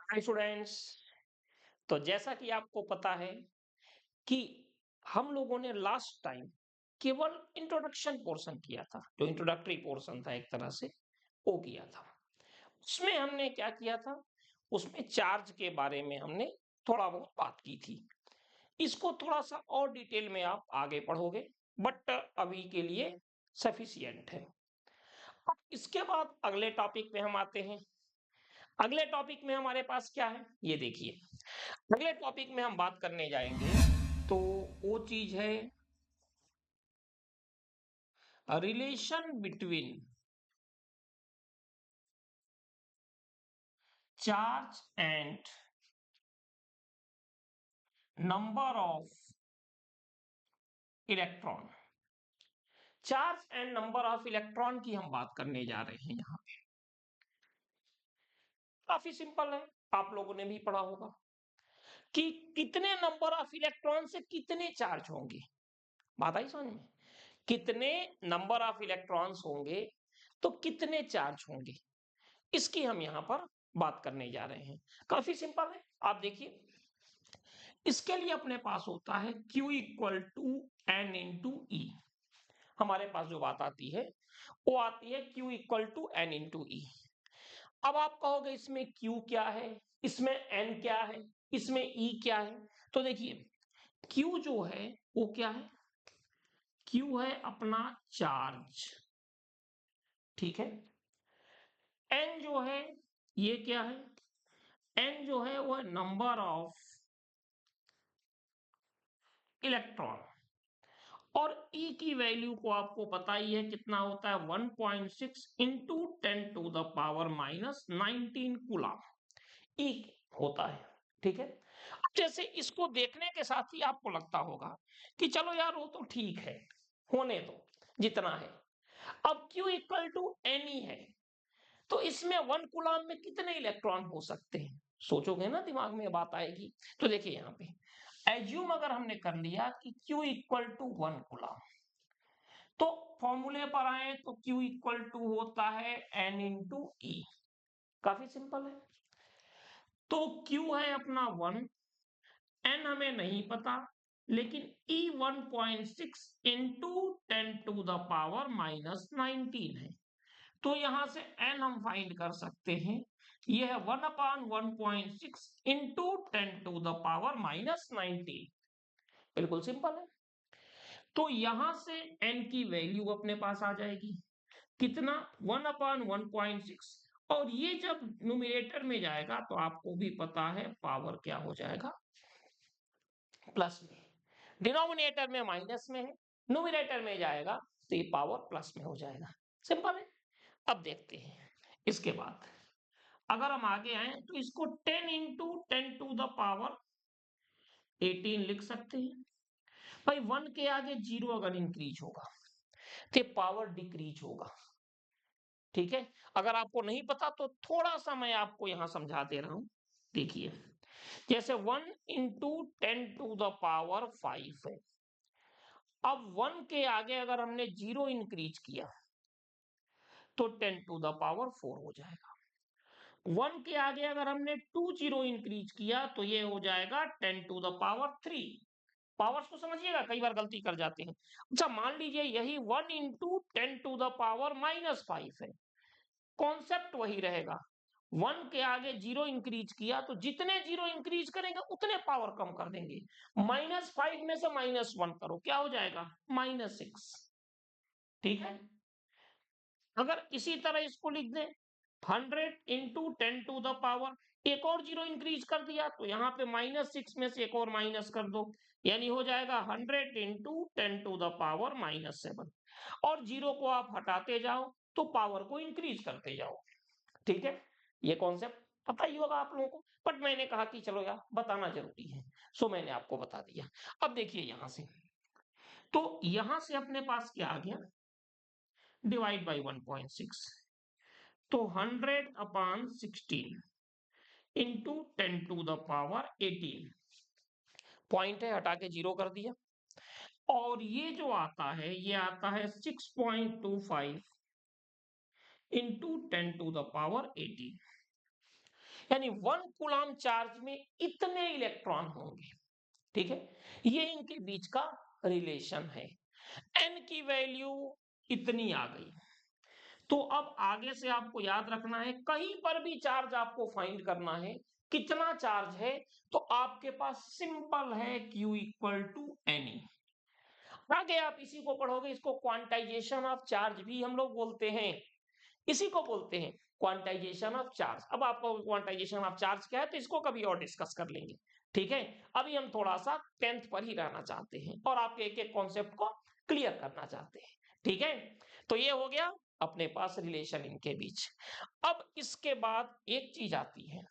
Hi students. तो जैसा कि आपको पता है कि हम लोगों ने लास्ट टाइम केवल इंट्रोडक्शन पोर्शन किया था, जो इंट्रोडक्टरी पोर्शन था एक तरह से वो किया था। उसमें हमने क्या किया था, उसमें चार्ज के बारे में हमने थोड़ा बहुत बात की थी। इसको थोड़ा सा और डिटेल में आप आगे पढ़ोगे, बट अभी के लिए सफिशियंट है। अब इसके बाद अगले टॉपिक पे हम आते हैं। अगले टॉपिक में हमारे पास क्या है, ये देखिए। अगले टॉपिक में हम बात करने जाएंगे, तो वो चीज है relation between charge and number of electron. Charge and number of electron की हम बात करने जा रहे हैं। यहाँ पे काफी सिंपल है, आप लोगों ने भी पढ़ा होगा कि कितने नंबर ऑफ इलेक्ट्रॉन से कितने चार्ज होंगे। बात आई समझ में? कितने नंबर ऑफ इलेक्ट्रॉन्स होंगे तो कितने चार्ज होंगे, इसकी हम यहां पर बात करने जा रहे हैं। काफी सिंपल है, आप देखिए। इसके लिए अपने पास होता है Q equal to n into e. हमारे पास जो बात आती है वो आती है Q equal to n into e. अब आप कहोगे इसमें Q क्या है, इसमें N क्या है, इसमें E क्या है। तो देखिए Q जो है वो क्या है, Q है अपना चार्ज, ठीक है। N जो है ये क्या है, N जो है वो नंबर ऑफ इलेक्ट्रॉन। और E की वैल्यू को आपको पता ही है कितना होता है, 1.6 इंटू 10⁻⁻19 कूलम E होता है, ठीक है। अब जैसे इसको देखने के साथ ही आपको लगता होगा कि चलो यार वो तो ठीक है, होने दो जितना है। अब Q equal to n e है, तो इसमें 1 कूलम में कितने इलेक्ट्रॉन हो सकते हैं, सोचोगे ना, दिमाग में बात आएगी। तो देखिए यहाँ पे एज्यूम अगर हमने कर लिया कि Q इक्वल टू 1 कूलम, तो फॉर्मूले पर आए तो Q इक्वल टू होता है N इंटू ई। काफी सिंपल है। तो Q है अपना 1, N हमें नहीं पता, लेकिन E 1.6 इंटू 10⁻⁻19 है। तो यहां से N हम फाइंड कर सकते हैं, यह है 1/1.6 इंटू 10⁻⁻19। बिल्कुल सिंपल है। तो यहां से N की वैल्यू अपने पास आ जाएगी, कितना, 1/1.6। और ये जब न्यूमरेटर में जाएगा तो आपको भी पता है पावर क्या हो जाएगा, प्लस में। डिनोमिनेटर में माइनस में है, न्यूमरेटर में जाएगा तो ये पावर प्लस में हो जाएगा। सिंपल है। अब देखते हैं इसके बाद, अगर हम आगे आए तो इसको 10 इंटू 10⁻18 लिख सकते हैं। भाई 1 के आगे 0 अगर इंक्रीज होगा तो पावर डिक्रीज होगा, ठीक है। अगर आपको नहीं पता तो थोड़ा सा मैं आपको यहां समझा दे रहा हूं। देखिए जैसे 1 इंटू 10⁻5 है। अब 1 के आगे अगर हमने 0 इंक्रीज किया तो 10⁴ हो जाएगा। 1 के आगे अगर हमने 2 0 इंक्रीज किया तो ये हो जाएगा 10⁻3। पावर्स को समझिएगा, कई बार गलती कर जाते हैं। अच्छा मान लीजिए यही 1 इंटू 10⁻⁻5 है, कॉन्सेप्ट वही रहेगा। 1 के आगे 0 इंक्रीज किया तो जितने 0 इंक्रीज करेंगे उतने पावर कम कर देंगे। -5 में से -1 करो, क्या हो जाएगा, -6, ठीक है। अगर इसी तरह इसको लिख दें 100 इंटू 10⁻, एक और 0 इंक्रीज कर दिया तो यहाँ पे -6 में से एक और माइनस कर दो, यानी हो जाएगा 100 इंटू 10⁻⁻7। और 0 को आप हटाते जाओ तो पावर को इंक्रीज करते जाओ, ठीक है। ये कॉन्सेप्ट पता ही होगा आप लोगों को, बट मैंने कहा कि चलो यार बताना जरूरी है, सो मैंने आपको बता दिया। अब देखिए यहां से, तो यहां से अपने पास क्या आ गया, डिवाइड बाई 1.6, तो 100/16 इंटू 10⁻18। पॉइंट है हटा के 0 कर दिया। और ये जो आता है ये आता है 6.25 इंटू 10⁻18। यानी 1 कूलम चार्ज में इतने इलेक्ट्रॉन होंगे। ठीक है, ये इनके बीच का रिलेशन है। एन की वैल्यू इतनी आ गई। तो अब आगे से आपको याद रखना है, कहीं पर भी चार्ज आपको फाइंड करना है, कितना चार्ज है, तो आपके पास सिंपल है Q इक्वल टू एन। आगे आप इसी को पढ़ोगे, इसको क्वांटाइजेशन ऑफ चार्ज भी हम लोग बोलते हैं, इसी को बोलते हैं क्वांटाइजेशन ऑफ चार्ज। अब आपको क्वांटाइजेशन ऑफ चार्ज क्या है तो इसको कभी और डिस्कस कर लेंगे। ठीक है, अभी हम थोड़ा सा 10th पर ही रहना चाहते हैं और आपके एक एक कॉन्सेप्ट को क्लियर करना चाहते हैं। ठीक है, तो ये हो गया अपने पास रिलेशन इनके बीच। अब इसके बाद एक चीज आती है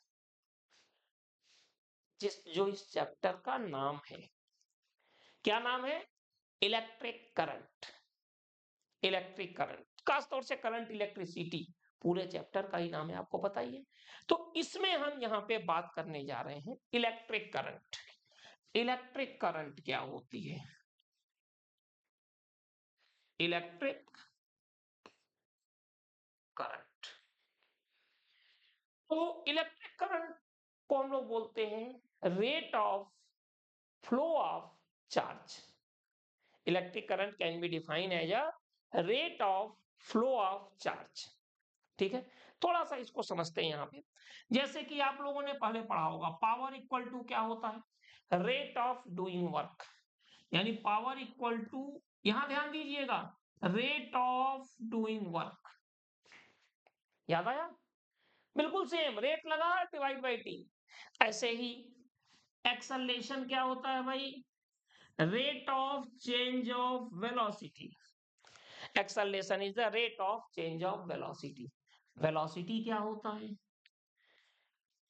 जो इस चैप्टर का नाम है, क्या नाम है? Electric current. इलेक्ट्रिक करंट, खासतौर से करंट इलेक्ट्रिसिटी, पूरे चैप्टर का ही नाम है, आपको पता ही है। तो इसमें हम यहाँ पे बात करने जा रहे हैं इलेक्ट्रिक करंट। इलेक्ट्रिक करंट क्या होती है? इलेक्ट्रिक करंट, तो इलेक्ट्रिक करंट को हम लोग बोलते हैं rate of flow of charge. Electric current can be define as a rate of flow of charge. ठीक है, थोड़ा सा इसको समझते हैं यहाँ पे। जैसे कि आप लोगों ने पहले पढ़ा होगा, पावर इक्वल टू क्या होता है? Rate of doing work. यानी पावर इक्वल टू, यहां ध्यान दीजिएगा, रेट ऑफ डूइंग वर्क। याद आया? बिल्कुल सेम, रेट लगा डिवाइड बाई टी। ऐसे ही एक्सेलरेशन क्या होता है भाई? Rate of change of velocity. Acceleration is the rate of change of velocity. Velocity क्या होता है?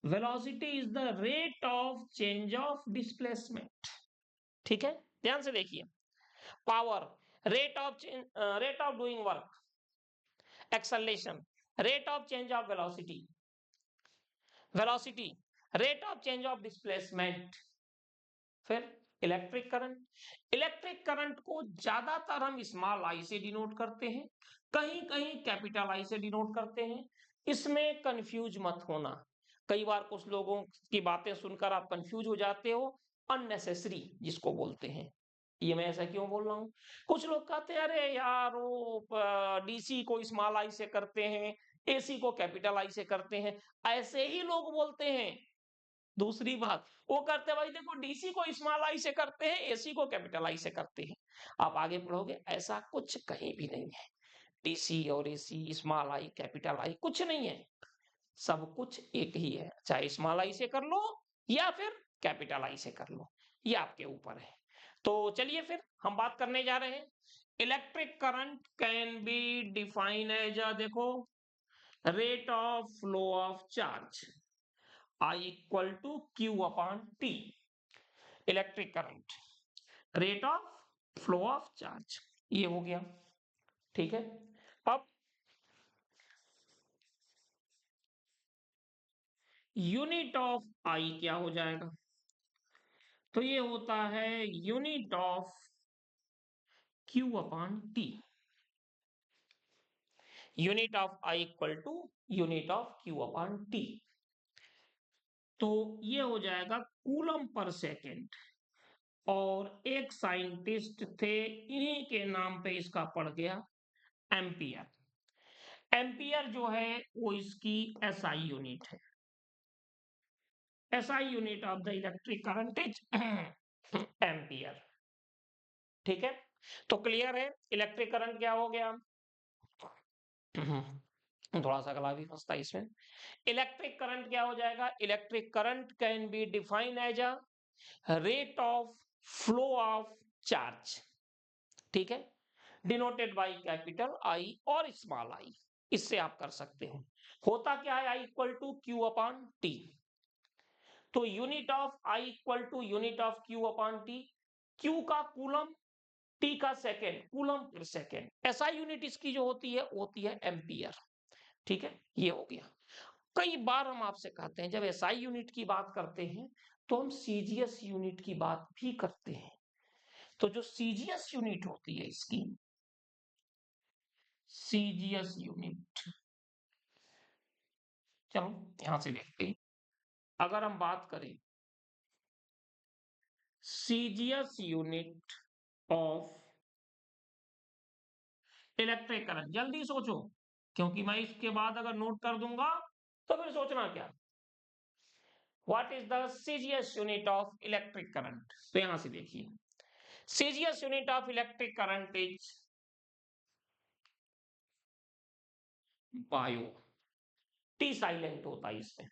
Velocity is the rate of change of displacement. ठीक है, ध्यान से देखिए, power rate of doing work, acceleration rate of change of velocity, velocity rate of change of displacement. फिर electric current. Electric current को ज्यादातर हम स्मॉल आई से डिनोट करते हैं, कहीं कहीं कैपिटल आई से डिनोट करते हैं। इसमें कंफ्यूज मत होना, कई बार कुछ लोगों की बातें सुनकर आप कंफ्यूज हो जाते हो, अननेसेसरी जिसको बोलते हैं। ये मैं ऐसा क्यों बोल रहा हूँ? कुछ लोग कहते हैं अरे यार वो डीसी को स्मॉल आई से करते हैं, एसी को कैपिटल आई से करते हैं, ऐसे ही लोग बोलते हैं। दूसरी बात, वो करते हैं भाई देखो डीसी को स्मॉल आई से करते हैं, एसी को कैपिटल आई से करते हैं। आप आगे पढ़ोगे ऐसा कुछ कहीं भी नहीं है। डीसी और AC, small I capital I, कुछ नहीं है, सब कुछ एक ही है। चाहे स्मॉल आई से कर लो या फिर कैपिटल आई से कर लो, ये आपके ऊपर है। तो चलिए फिर हम बात करने जा रहे हैं। Electric current can be define as देखो, rate of flow of charge I equal to Q upon T। Electric current, rate of flow of charge, ये हो गया। ठीक है, अब यूनिट ऑफ आई क्या हो जाएगा? तो ये होता है unit of Q upon T। Unit of I equal to unit of Q upon T। तो ये हो जाएगा कूलम पर सेकेंड। और एक साइंटिस्ट थे, इन्हीं के नाम पे इसका पड़ गया एम्पियर। एम्पियर जो है वो इसकी एसआई यूनिट है। SI unit of the electric current is ampere. ठीक है, तो क्लियर है इलेक्ट्रिक करंट क्या हो गया? थोड़ा सा गला भी फंसता है इसमें। इलेक्ट्रिक करंट क्या हो जाएगा? Electric current can be define as a rate of flow of charge. ठीक है, डिनोटेड बाई कैपिटल आई और स्मॉल आई, इससे आप कर सकते हो। होता क्या है? I equal to Q upon T. तो unit of I equal to unit of Q upon T. Q का कूलम, टी का सेकेंड, कूलम पर सेकेंड। ऐसा यूनिट इसकी जो होती है वो होती है एम्पियर। ठीक है, ये हो गया। कई बार हम आपसे कहते हैं जब एसआई यूनिट की बात करते हैं तो हम सीजीएस यूनिट की बात भी करते हैं। तो जो सीजीएस यूनिट होती है इसकी, सीजीएस यूनिट, चलो यहां से देखते हैं। अगर हम बात करें CGS unit of electric current, जल्दी सोचो क्योंकि मैं इसके बाद अगर नोट कर दूंगा तो फिर सोचना क्या। What is the CGS unit of electric current? तो यहां से देखिए, CGS unit of electric current is bio. T silent होता है इसमें,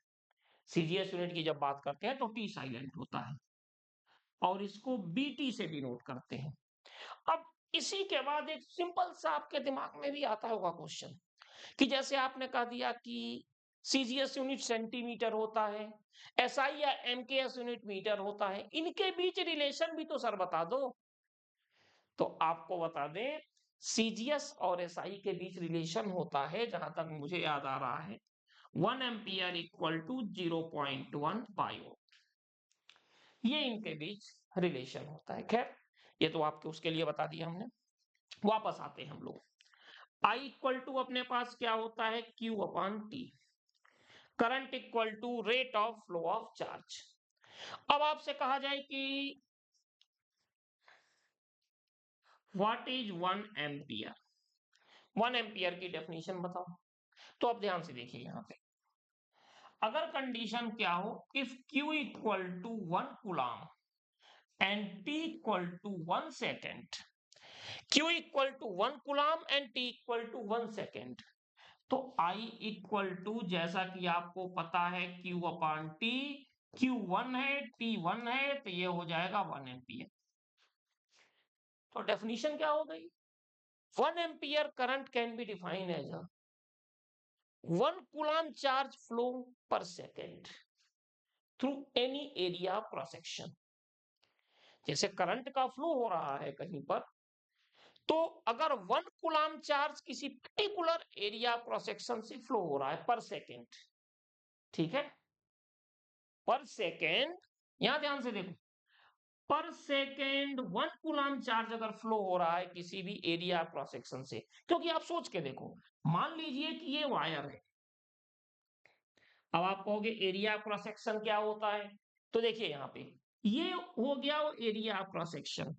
सीजीएस यूनिट की जब बात करते हैं तो टी साइलेंट होता है और इसको बीटी से डिनोट करते हैं। अब इसी के बाद एक सिंपल सा आपके दिमाग में भी आता होगा क्वेश्चन कि जैसे आपने कह दिया कि सीजीएस यूनिट सेंटीमीटर होता है, एसआई या एमकेएस यूनिट मीटर होता है, इनके बीच रिलेशन भी तो सर बता दो। तो आपको बता दें, सीजीएस और एसआई के बीच रिलेशन होता है, जहां तक मुझे याद आ रहा है, 1 एम्पियर इक्वल टू 0.1 बायो, ये इनके बीच रिलेशन होता है। खैर ये तो आपके उसके लिए बता दिया हमने। वापस आते हैं हम लोग, I इक्वल टू अपने पास क्या होता है, Q upon T, current equal to rate of flow of charge. अब आपसे कहा जाए कि व्हाट इज 1 एम्पियर, 1 एम्पियर की डेफिनेशन बताओ। तो अब ध्यान से देखिए यहां पे, अगर कंडीशन क्या हो, if Q equal to 1 coulomb and T equal to 1 second, Q equal to 1 coulomb and T equal to 1 second, तो I इक्वल टू, जैसा कि आपको पता है, Q अपान T, Q 1 है, T 1 है, तो ये हो जाएगा 1 एम्पियर। तो डेफिनेशन क्या हो गई, 1 ampere current can be defined as a 1 coulomb charge flow per second through any area cross section. जैसे करंट का फ्लो हो रहा है कहीं पर, तो अगर 1 कूलम चार्ज किसी पर्टिकुलर एरिया क्रॉस सेक्शन से फ्लो हो रहा है पर सेकेंड, ठीक है, पर सेकेंड, यहां ध्यान से देखो, पर सेकेंड 1 कूलम चार्ज अगर फ्लो हो रहा है किसी भी एरिया क्रॉस सेक्शन से, क्योंकि आप सोच के देखो, मान लीजिए कि ये वायर है। अब आप कहोगे एरिया क्रॉस सेक्शन क्या होता है, तो देखिए यहां पे ये हो गया वो एरिया क्रॉस सेक्शन।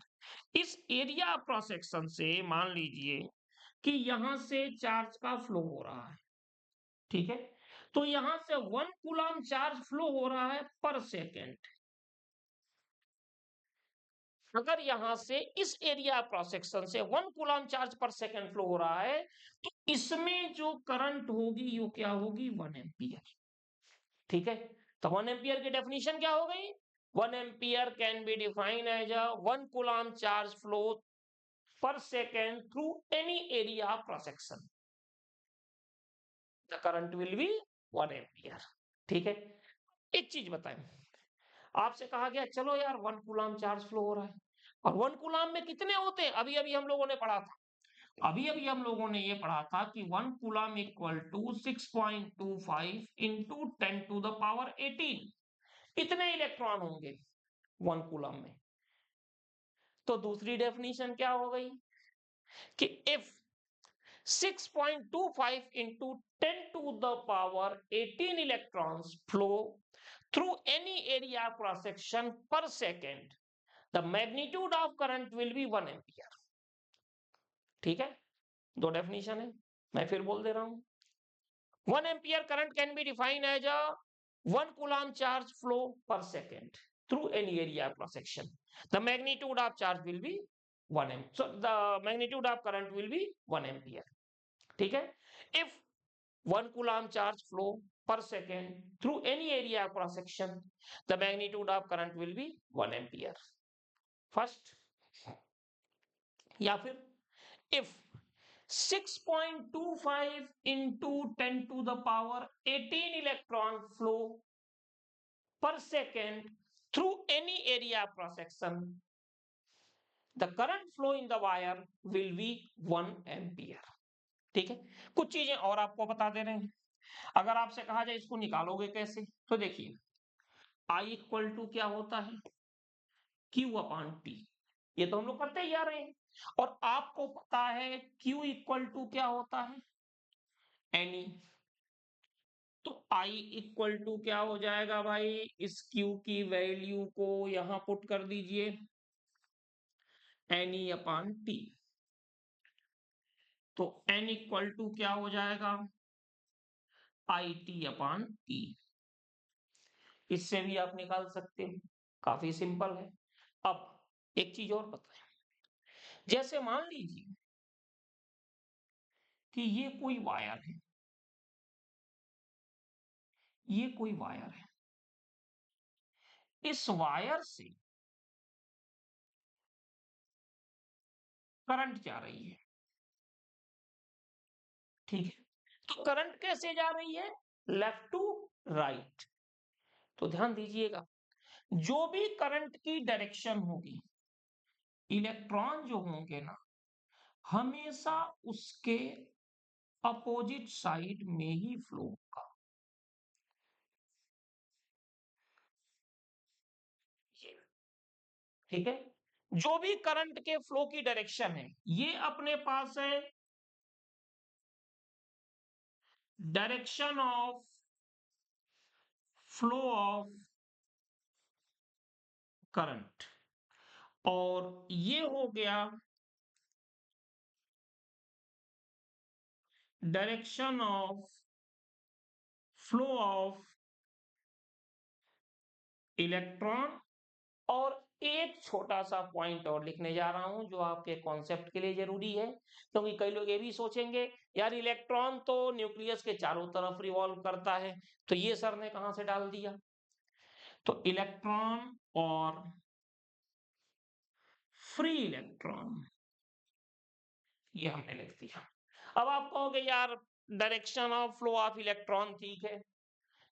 इस एरिया क्रॉस सेक्शन से मान लीजिए कि यहां से चार्ज का फ्लो हो रहा है, ठीक है, तो यहां से 1 कूलम चार्ज फ्लो हो रहा है पर सेकेंड। अगर यहां से इस एरिया क्रॉस सेक्शन से 1 कूलम चार्ज पर सेकेंड फ्लो हो रहा है, तो इसमें जो करंट होगी वो क्या होगी, 1 एम्पियर। ठीक है, तो 1 एम्पियर की डेफिनेशन क्या हो गई, 1 ampere can be defined as a 1 coulomb charge flow per second through any area cross section, the current will be 1 ampere. ठीक है, एक चीज बताएं, आपसे कहा गया चलो यार 1 कूलम चार्ज फ्लो हो रहा है, और 1 कूलम में कितने होते हैं, अभी अभी हम लोगों ने पढ़ा था, अभी अभी हम लोगों ने ये पढ़ा था कि 1 coulomb equal to 6.25 into 10 to the power 18, इतने इलेक्ट्रॉन होंगे 1 कूलम में। तो दूसरी डेफिनेशन क्या हो गई कि if 6.25 into 10 to the power 18 electrons flow through any area cross section per second, the magnitude of current will be 1 ampere। ठीक है, दो डेफिनेशन है, मैं फिर बोल दे रहा हूं, 1 ampere current can be defined as a 1 coulomb charge flow per second through any area cross section, the magnitude of charge will be 1 ampere, so the magnitude of current will be 1 ampere। ठीक है, if 1 coulomb charge flow per second through any area cross section, the magnitude of current will be 1 ampere first, या फिर if 6.25 into 10 to the power 18 electron flow per second through any area cross section, the current flow in the wire will be 1 ampere। ठीक है, कुछ चीजें और आपको बता दे रहे हैं, अगर आपसे कहा जाए इसको निकालोगे कैसे, तो देखिए I इक्वल टू क्या होता है, Q अपॉन T, ये तो हम लोग करते ही आ रहे हैं, और आपको पता है Q इक्वल टू क्या होता है, Ne। तो I इक्वल टू क्या हो जाएगा भाई, इस Q की वैल्यू को यहां पुट कर दीजिए, NE अपॉन T। तो N इक्वल टू क्या हो जाएगा, IT अपॉन E। इससे भी आप निकाल सकते हो, काफी सिंपल है। अब एक चीज और पता है, जैसे मान लीजिए कि ये कोई वायर है, ये कोई वायर है, इस वायर से करंट जा रही है, ठीक है। तो करंट कैसे जा रही है, लेफ्ट टू राइट। तो ध्यान दीजिएगा, जो भी करंट की डायरेक्शन होगी, इलेक्ट्रॉन जो होंगे ना, हमेशा उसके अपोजिट साइड में ही फ्लो होगा। ठीक है, जो भी करंट के फ्लो की डायरेक्शन है, ये अपने पास है direction of flow of current, और ये हो गया direction of flow of electron. और एक छोटा सा पॉइंट और लिखने जा रहा हूं जो आपके कॉन्सेप्ट के लिए जरूरी है, क्योंकि कई लोग ये भी सोचेंगे यार इलेक्ट्रॉन तो न्यूक्लियस के चारों तरफ रिवॉल्व करता है, तो ये सर ने कहां से डाल दिया। तो इलेक्ट्रॉन और फ्री इलेक्ट्रॉन, ये हमने लिख दिया। अब आप कहोगे यार direction of flow of electron ठीक है,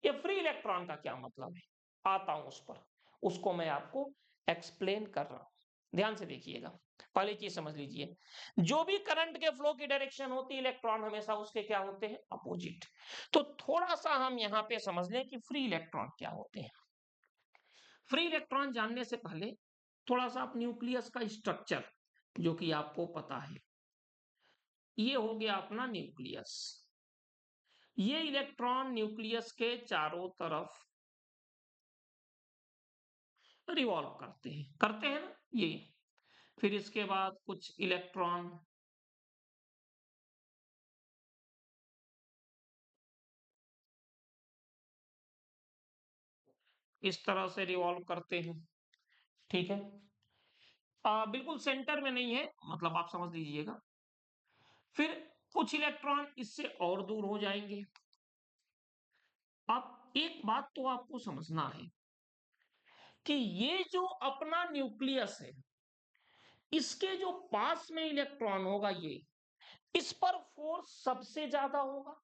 ये फ्री इलेक्ट्रॉन का क्या मतलब है, आता हूं उस पर, उसको मैं आपको एक्सप्लेन कर रहा हूं। ध्यान से देखिएगा, पहली चीज समझ लीजिए, जो भी करंट के फ्लो की डायरेक्शन होती है, इलेक्ट्रॉन हमेशा उसके क्या होते हैं, अपोजिट। तो थोड़ा सा हम यहां पे समझ लें कि फ्री इलेक्ट्रॉन क्या होते हैं। फ्री इलेक्ट्रॉन जानने से पहले थोड़ा सा आप न्यूक्लियस का स्ट्रक्चर, जो कि आपको पता है, ये हो गया अपना न्यूक्लियस। ये इलेक्ट्रॉन न्यूक्लियस के चारों तरफ रिवॉल्व करते हैं ना ये। फिर इसके बाद कुछ इलेक्ट्रॉन इस तरह से रिवॉल्व करते हैं, ठीक है। बिल्कुल सेंटर में नहीं है, मतलब आप समझ लीजिएगा। फिर कुछ इलेक्ट्रॉन इससे और दूर हो जाएंगे। अब एक बात तो आपको समझना है कि ये जो अपना न्यूक्लियस है, इसके जो पास में इलेक्ट्रॉन होगा, ये इस पर फोर्स सबसे ज्यादा होगा,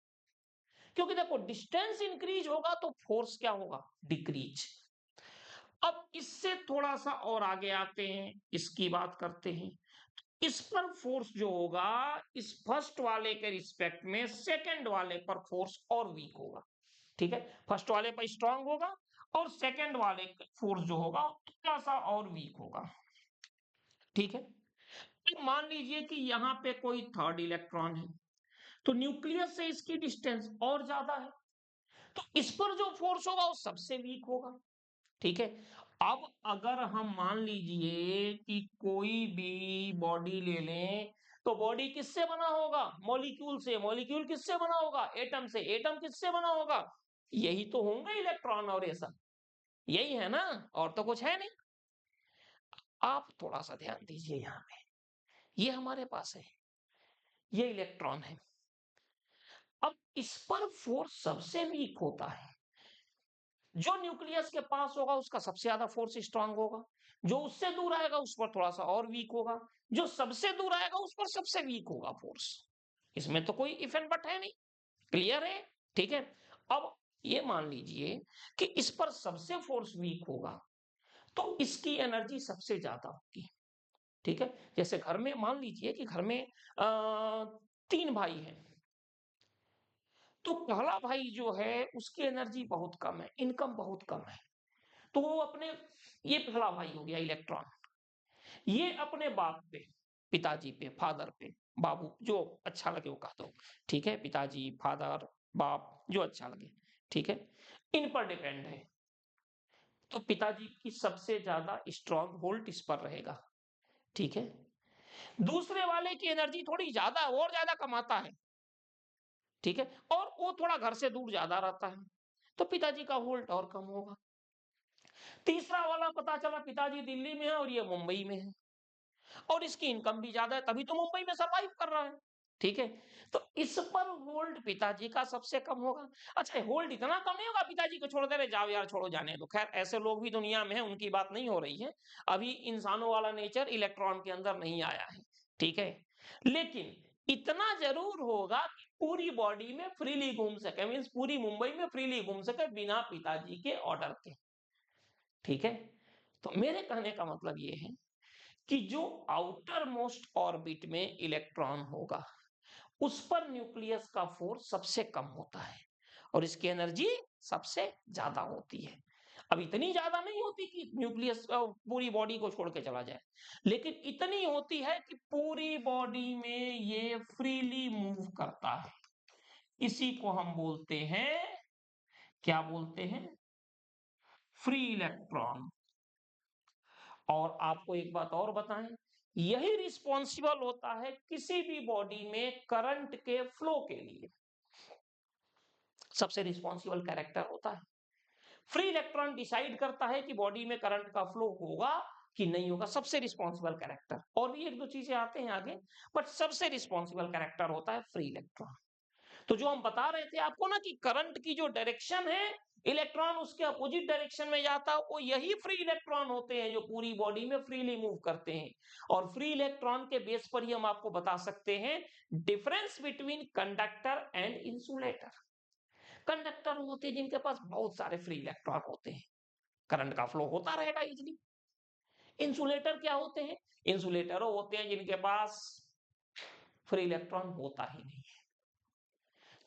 क्योंकि देखो डिस्टेंस इंक्रीज होगा तो फोर्स क्या होगा, डिक्रीज। अब इससे थोड़ा सा और आगे आते हैं, इसकी बात करते हैं। इस पर फोर्स जो होगा, इस फर्स्ट वाले के रिस्पेक्ट में सेकंड वाले पर फोर्स और वीक होगा, ठीक है। फर्स्ट वाले पर स्ट्रांग होगा और सेकंड वाले फोर्स जो होगा थोड़ा सा और वीक होगा, ठीक है। तो मान लीजिए कि यहाँ पे कोई थर्ड इलेक्ट्रॉन है, तो न्यूक्लियस से इसकी डिस्टेंस और ज्यादा है, तो इस पर जो फोर्स होगा वो सबसे वीक होगा, ठीक है। अब अगर हम मान लीजिए कि कोई भी बॉडी ले लें, तो बॉडी किससे बना होगा, मॉलिक्यूल से। मॉलिक्यूल किससे बना होगा, एटम से। एटम किससे बना होगा, यही तो होंगे इलेक्ट्रॉन और ये सब, यही है ना, और तो कुछ है नहीं। आप थोड़ा सा ध्यान दीजिए, यहाँ पे ये हमारे पास है, ये इलेक्ट्रॉन है। अब इस पर फोर्स सबसे वीक होता है, जो न्यूक्लियस के पास होगा उसका सबसे ज्यादा फोर्स स्ट्रांग होगा, जो उससे दूर आएगा उस पर थोड़ा सा और वीक होगा, जो सबसे दूर आएगा उस पर सबसे वीक होगा फोर्स। इसमें तो कोई इफ एंड बट है नहीं, क्लियर है, ठीक है। अब ये मान लीजिए कि इस पर सबसे फोर्स वीक होगा, तो इसकी एनर्जी सबसे ज्यादा होगी, ठीक है। जैसे घर में मान लीजिए कि घर में तीन भाई हैं, तो पहला भाई जो है उसकी एनर्जी बहुत कम है, इनकम बहुत कम है, तो वो अपने, ये पहला भाई हो गया इलेक्ट्रॉन, ये अपने बाप पे, पिताजी पे, फादर पे, बाबू, जो अच्छा लगे वो कह दो, ठीक है, पिताजी, फादर, बाप, जो अच्छा लगे, ठीक है, इन पर डिपेंड है। तो पिताजी की सबसे ज्यादा स्ट्रॉन्ग होल्ड इस पर रहेगा। ठीक है, दूसरे वाले की एनर्जी थोड़ी ज्यादा और ज्यादा कमाता है। ठीक है, और वो थोड़ा घर से दूर ज्यादा रहता है, तो पिताजी का होल्ड और कम होगा। तीसरा वाला पता चला पिताजी दिल्ली में है और ये मुंबई में है, और इसकी इनकम भी ज्यादा है, तभी तो मुंबई में सरवाइव कर रहा है। ठीक है, तो इस पर होल्ड पिताजी का सबसे कम होगा। अच्छा, होल्ड इतना कम नहीं होगा पिताजी को छोड़ दे रहे, जाओ यार छोड़ो जाने दो, खैर ऐसे लोग भी दुनिया में हैं, उनकी बात नहीं हो रही है। अभी इंसानों वाला नेचर इलेक्ट्रॉन के अंदर नहीं आया है। ठीक है, लेकिन इतना जरूर होगा कि पूरी बॉडी में फ्रीली घूम सके, मीन्स पूरी मुंबई में फ्रीली घूम सके बिना पिताजी के ऑर्डर के। ठीक है, तो मेरे कहने का मतलब ये है कि जो आउटर मोस्ट ऑर्बिट में इलेक्ट्रॉन होगा उस पर न्यूक्लियस का फोर्स सबसे कम होता है और इसकी एनर्जी सबसे ज्यादा होती है। अब इतनी ज्यादा नहीं होती कि न्यूक्लियस पूरी बॉडी को छोड़ के चला जाए, लेकिन इतनी होती है कि पूरी बॉडी में ये फ्रीली मूव करता है। इसी को हम बोलते हैं, क्या बोलते हैं, फ्री इलेक्ट्रॉन। और आपको एक बात और बताएं, यही रिस्पॉन्सिबल होता है किसी भी बॉडी में करंट के फ्लो के लिए, सबसे रिस्पॉन्सिबल कैरेक्टर होता है। फ्री इलेक्ट्रॉन डिसाइड करता है कि बॉडी में करंट का फ्लो होगा कि नहीं होगा, सबसे रिस्पॉन्सिबल कैरेक्टर। और भी एक दो चीजें आते हैं आगे, बट सबसे रिस्पॉन्सिबल कैरेक्टर होता है फ्री इलेक्ट्रॉन। तो जो हम बता रहे थे आपको ना कि करंट की जो डायरेक्शन है, इलेक्ट्रॉन उसके अपोजिट डायरेक्शन में जाता है, वो यही फ्री इलेक्ट्रॉन होते हैं जो पूरी बॉडी में फ्रीली मूव करते हैं। और फ्री इलेक्ट्रॉन के बेस पर ही हम आपको बता सकते हैं difference between conductor and insulator. Conductor होते हैं जिनके पास बहुत सारे फ्री इलेक्ट्रॉन होते हैं, करंट का फ्लो होता रहेगा इजीली। इंसुलेटर क्या होते हैं, इंसुलेटर होते हैं जिनके पास फ्री इलेक्ट्रॉन होता ही नहीं।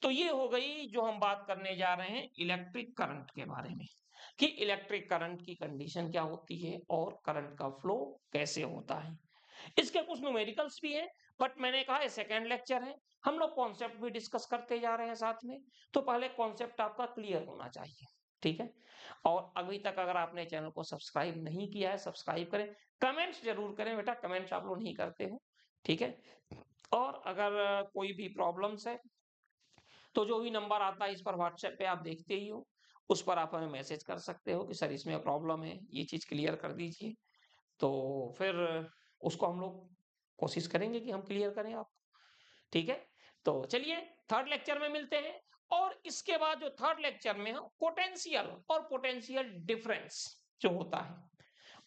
तो ये हो गई जो हम बात करने जा रहे हैं इलेक्ट्रिक करंट के बारे में, कि इलेक्ट्रिक करंट की कंडीशन क्या होती है और करंट का फ्लो कैसे होता है। इसके कुछ न्यूमेरिकल्स भी हैं, बट मैंने कहा सेकेंड लेक्चर है, हम लोग कॉन्सेप्ट भी डिस्कस करते जा रहे हैं साथ में, तो पहले कॉन्सेप्ट आपका क्लियर होना चाहिए। ठीक है, और अभी तक अगर आपने चैनल को सब्सक्राइब नहीं किया है, सब्सक्राइब करें, कमेंट्स जरूर करें बेटा, कमेंट्स आप लोग नहीं करते हो। ठीक है, और अगर कोई भी प्रॉब्लम्स है तो जो भी नंबर आता है इस पर व्हाट्सएप पे आप देखते ही हो, उस पर आप हमें मैसेज कर सकते हो कि सर इसमें प्रॉब्लम है, ये चीज क्लियर कर दीजिए। तो फिर उसको हम लोग कोशिश करेंगे कि हम क्लियर करें आपको। ठीक है, तो चलिए थर्ड लेक्चर में मिलते हैं, और इसके बाद जो थर्ड लेक्चर में हम पोटेंशियल और पोटेंशियल डिफरेंस जो होता है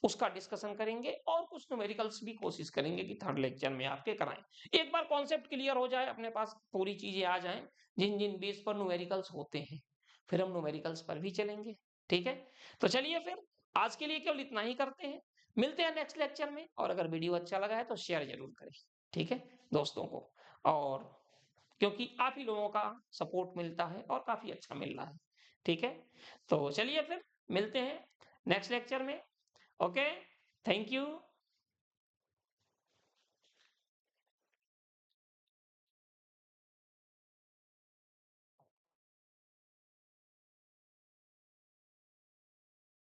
उसका डिस्कशन करेंगे, और कुछ न्यूमेरिकल्स भी कोशिश करेंगे कि थर्ड लेक्चर में आपके कराएं। एक बार कॉन्सेप्ट क्लियर हो जाए, अपने पास पूरी चीजें आ जाएं जिन जिन बेस पर न्यूमेरिकल्स होते हैं, फिर हम न्यूमेरिकल्स पर भी चलेंगे। ठीक है, तो चलिए फिर आज के लिए केवल इतना ही करते हैं, मिलते हैं नेक्स्ट लेक्चर में। और अगर वीडियो अच्छा लगा है तो शेयर जरूर करें, ठीक है, दोस्तों को। और क्योंकि आप ही लोगों का सपोर्ट मिलता है और काफी अच्छा मिल रहा है। ठीक है, तो चलिए फिर मिलते हैं नेक्स्ट लेक्चर में। Okay, thank you.